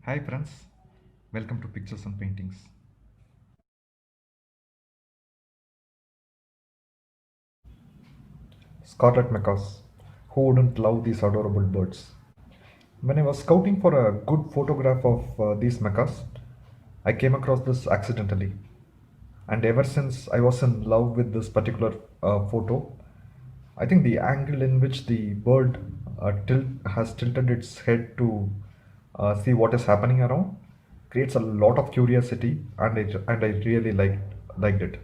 Hi friends, welcome to Pictures and Paintings. Scarlet Macaws. Who wouldn't love these adorable birds? When I was scouting for a good photograph of these macaws, I came across this accidentally. And ever since I was in love with this particular photo, I think the angle in which the bird has tilted its head to see what is happening around creates a lot of curiosity, and I really liked it.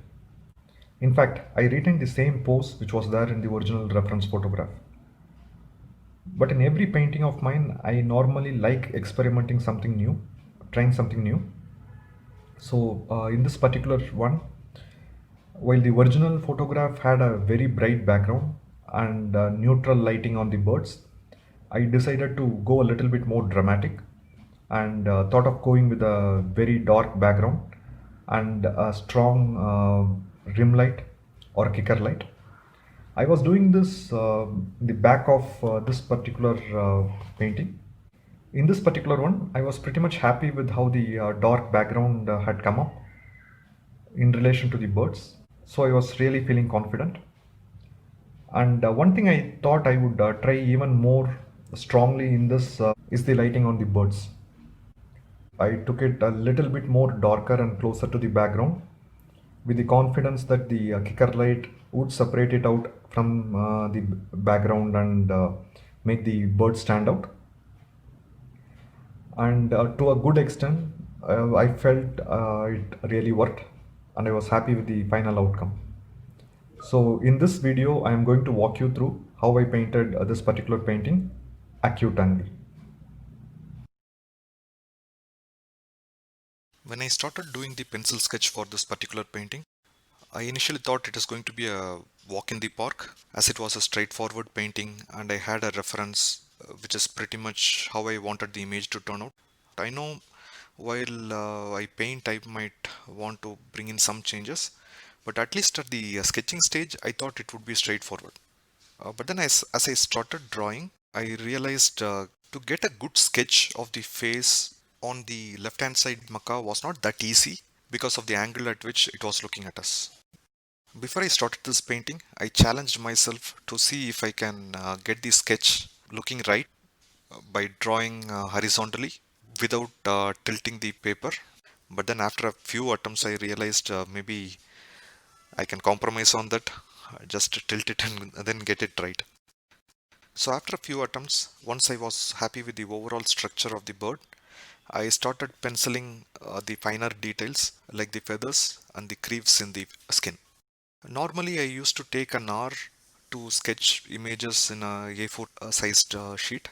In fact, I retained the same pose which was there in the original reference photograph. But in every painting of mine, I normally like experimenting something new, trying something new. So, in this particular one, while the original photograph had a very bright background and neutral lighting on the birds, I decided to go a little bit more dramatic and thought of going with a very dark background and a strong rim light or kicker light. I was doing this in the back of this particular painting. In this particular one, I was pretty much happy with how the dark background had come up in relation to the birds. So I was really feeling confident. And one thing I thought I would try even more strongly in this is the lighting on the birds. I took it a little bit more darker and closer to the background with the confidence that the kicker light would separate it out from the background and make the bird stand out. And to a good extent, I felt it really worked, and I was happy with the final outcome. So in this video, I am going to walk you through how I painted this particular painting, Acute Angle. When I started doing the pencil sketch for this particular painting, I initially thought it is going to be a walk in the park, as it was a straightforward painting and I had a reference which is pretty much how I wanted the image to turn out. I know while I paint, I might want to bring in some changes, but at least at the sketching stage, I thought it would be straightforward. But then as I started drawing, I realized to get a good sketch of the face on the left hand side macaw was not that easy because of the angle at which it was looking at us. Before I started this painting, I challenged myself to see if I can get the sketch looking right by drawing horizontally without tilting the paper. But then after a few attempts, I realized maybe I can compromise on that, just tilt it and then get it right. So after a few attempts, once I was happy with the overall structure of the bird, I started penciling the finer details like the feathers and the creeps in the skin. Normally I used to take an hour to sketch images in a A4 sized sheet.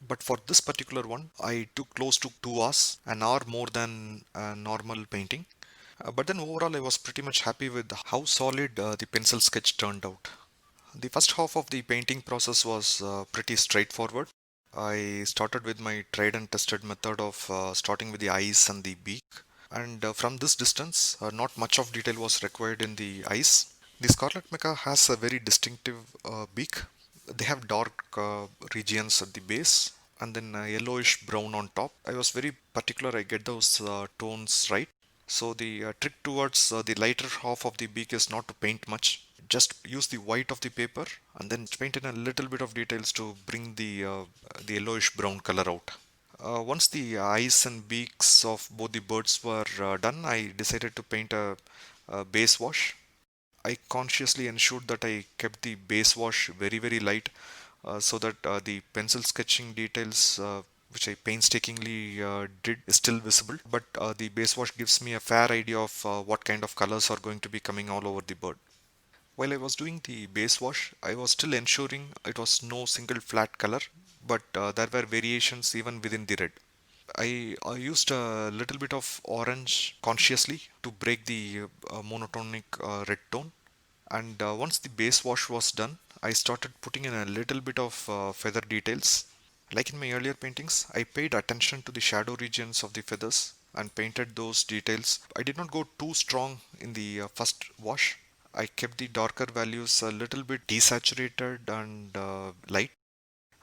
But for this particular one, I took close to 2 hours, an hour more than a normal painting. But then overall I was pretty much happy with how solid the pencil sketch turned out. The first half of the painting process was pretty straightforward. I started with my tried and tested method of starting with the eyes and the beak. And from this distance, not much of detail was required in the eyes. The Scarlet Macaw has a very distinctive beak. They have dark regions at the base and then yellowish brown on top. I was very particular I get those tones right. So the trick towards the lighter half of the beak is not to paint much. Just use the white of the paper and then paint in a little bit of details to bring the yellowish brown color out. Once the eyes and beaks of both the birds were done, I decided to paint a base wash. I consciously ensured that I kept the base wash very light so that the pencil sketching details which I painstakingly did is still visible, but the base wash gives me a fair idea of what kind of colors are going to be coming all over the bird. While I was doing the base wash, I was still ensuring it was no single flat color, but there were variations even within the red. I used a little bit of orange consciously to break the monotonic red tone. And once the base wash was done, I started putting in a little bit of feather details. Like in my earlier paintings, I paid attention to the shadow regions of the feathers and painted those details. I did not go too strong in the first wash. I kept the darker values a little bit desaturated and light.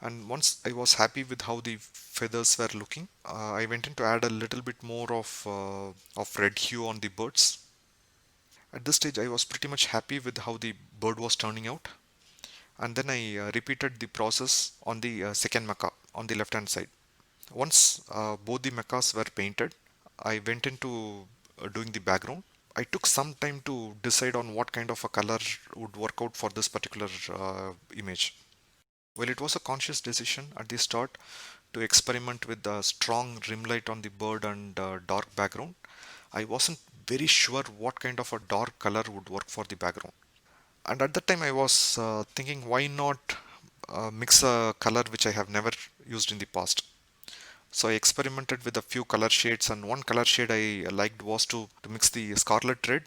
And once I was happy with how the feathers were looking, I went in to add a little bit more of red hue on the birds. At this stage I was pretty much happy with how the bird was turning out, and then I repeated the process on the second macaw on the left hand side. Once both the macaws were painted, I went into doing the background. I took some time to decide on what kind of a color would work out for this particular image. Well, it was a conscious decision at the start to experiment with the strong rim light on the bird and dark background. I wasn't very sure what kind of a dark color would work for the background. And at that time I was thinking, why not mix a color which I have never used in the past. So I experimented with a few color shades, and one color shade I liked was to mix the scarlet red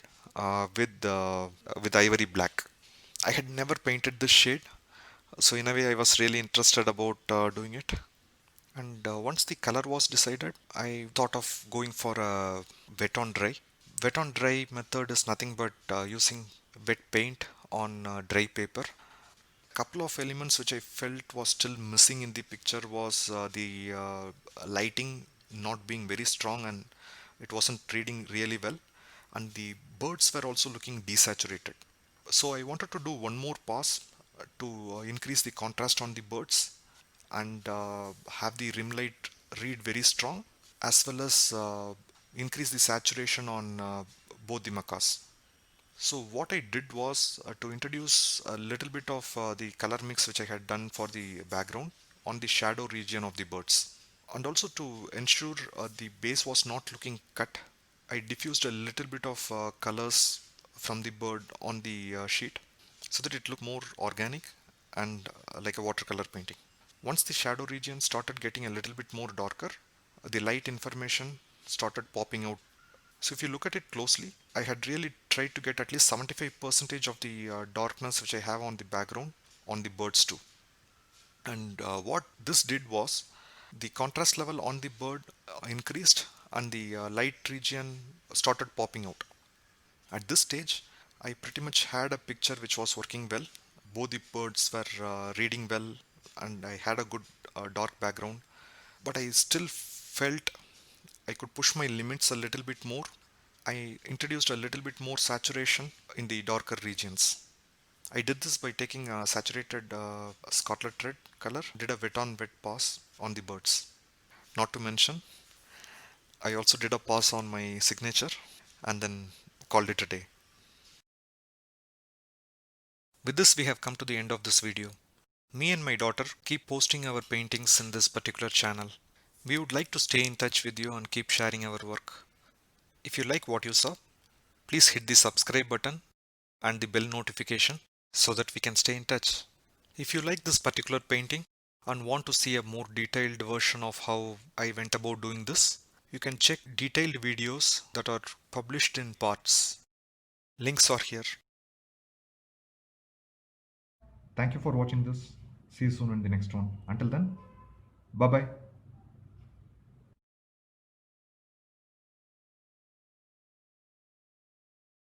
with ivory black. I had never painted this shade, so in a way I was really interested about doing it. And once the color was decided, I thought of going for a wet on dry. Wet on dry method is nothing but using wet paint on dry paper. Couple of elements which I felt was still missing in the picture was the lighting not being very strong, and it wasn't reading really well, and the birds were also looking desaturated. So I wanted to do one more pass to increase the contrast on the birds and have the rim light read very strong, as well as increase the saturation on both the macaws. So what I did was to introduce a little bit of the color mix which I had done for the background on the shadow region of the birds. And also to ensure the base was not looking cut, I diffused a little bit of colors from the bird on the sheet so that it looked more organic and like a watercolor painting. Once the shadow region started getting a little bit more darker, the light information started popping out. So if you look at it closely, I had really tried to get at least 75% of the darkness which I have on the background on the birds too. And what this did was the contrast level on the bird increased, and the light region started popping out. At this stage, I pretty much had a picture which was working well. Both the birds were reading well, and I had a good dark background. But I still felt I could push my limits a little bit more. I introduced a little bit more saturation in the darker regions. I did this by taking a saturated scarlet red color, did a wet on wet pass on the birds. Not to mention, I also did a pass on my signature and then called it a day. With this, we have come to the end of this video. Me and my daughter keep posting our paintings in this particular channel. We would like to stay in touch with you and keep sharing our work. If you like what you saw, please hit the subscribe button and the bell notification so that we can stay in touch. If you like this particular painting and want to see a more detailed version of how I went about doing this, you can check detailed videos that are published in parts. Links are here. Thank you for watching this. See you soon in the next one. Until then, bye bye.